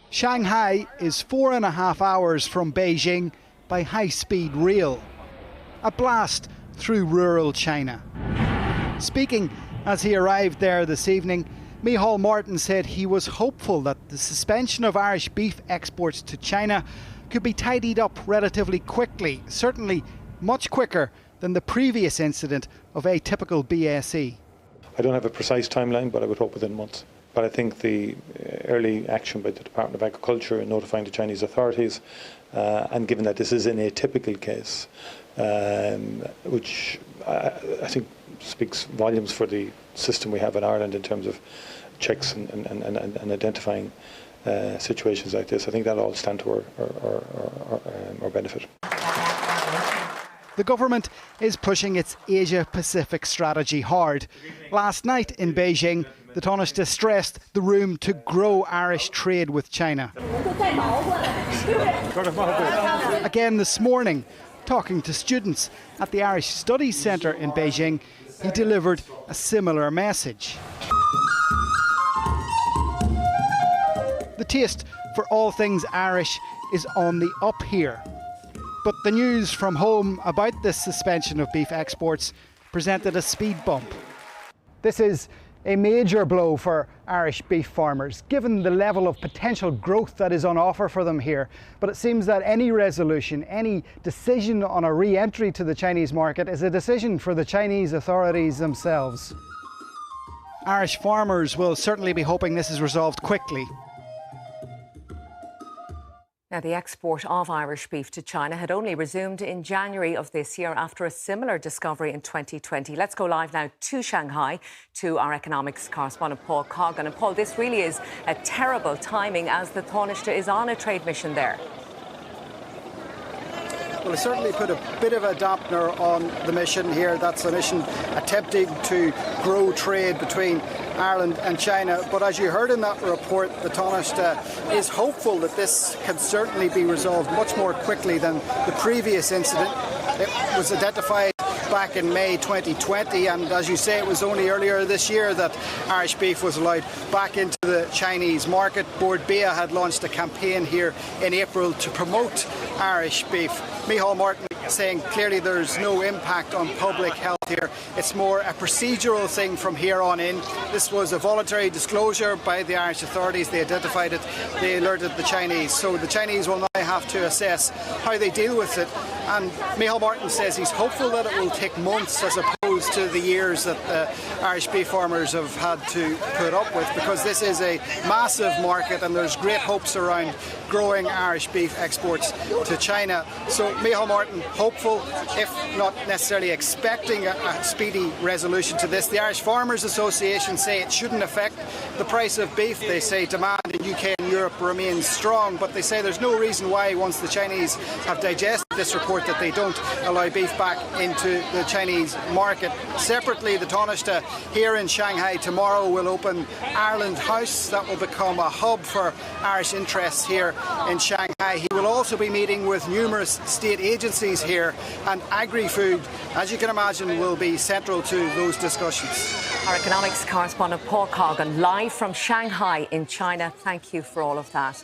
Shanghai is 4.5 hours from Beijing by high-speed rail. A blast through rural China. Speaking as he arrived there this evening, Micheál Martin said he was hopeful that the suspension of Irish beef exports to China could be tidied up relatively quickly, certainly much quicker than the previous incident of atypical BSE. I don't have a precise timeline, but I would hope within months. But I think the early action by the Department of Agriculture in notifying the Chinese authorities, and given that this is an atypical case, which I think speaks volumes for the system we have in Ireland in terms of checks and identifying situations like this, I think that all stand to our benefit. The government is pushing its Asia-Pacific strategy hard. Last night in Beijing, the Tánaiste stressed the room to grow Irish trade with China. Again this morning, talking to students at the Irish Studies Centre in Beijing, he delivered a similar message. The taste for all things Irish is on the up here. But the news from home about this suspension of beef exports presented a speed bump. This is a major blow for Irish beef farmers, given the level of potential growth that is on offer for them here. But it seems that any resolution, any decision on a re-entry to the Chinese market is a decision for the Chinese authorities themselves. Irish farmers will certainly be hoping this is resolved quickly. Now, the export of Irish beef to China had only resumed in January of this year after a similar discovery in 2020. Let's go live now to Shanghai to our economics correspondent Paul Coggan. And Paul, this really is a terrible timing as the Tánaiste is on a trade mission there. Well, it certainly put a bit of a dampener on the mission here. That's a mission attempting to grow trade between Ireland and China. But as you heard in that report, the Tánaiste is hopeful that this can certainly be resolved much more quickly than the previous incident. It was identified back in May 2020, and as you say, it was only earlier this year that Irish beef was allowed back into the Chinese market. Board BSE had launched a campaign here in April to promote Irish beef. Micheál Martin saying clearly there's no impact on public health here. It's more a procedural thing from here on in. This was a voluntary disclosure by the Irish authorities. They identified it, they alerted the Chinese. So the Chinese will now have to assess how they deal with it. And Micheál Martin says he's hopeful that it will take months as opposed to the years that Irish beef farmers have had to put up with, because this is a massive market and there's great hopes around growing Irish beef exports to China. So Micheál Martin hopeful, if not necessarily expecting a speedy resolution to this. The Irish Farmers Association say it shouldn't affect the price of beef. They say demand in UK and Europe remains strong, but they say there's no reason why, once the Chinese have digested this report, that they don't allow beef back into the Chinese market. Separately, the Tánaiste here in Shanghai tomorrow will open Ireland House. That will become a hub for Irish interests here in Shanghai. He will also be meeting with numerous state agencies here, and agri-food, as you can imagine, will be central to those discussions. Our economics correspondent Paul Coggan live from Shanghai in China. Thank you for all of that.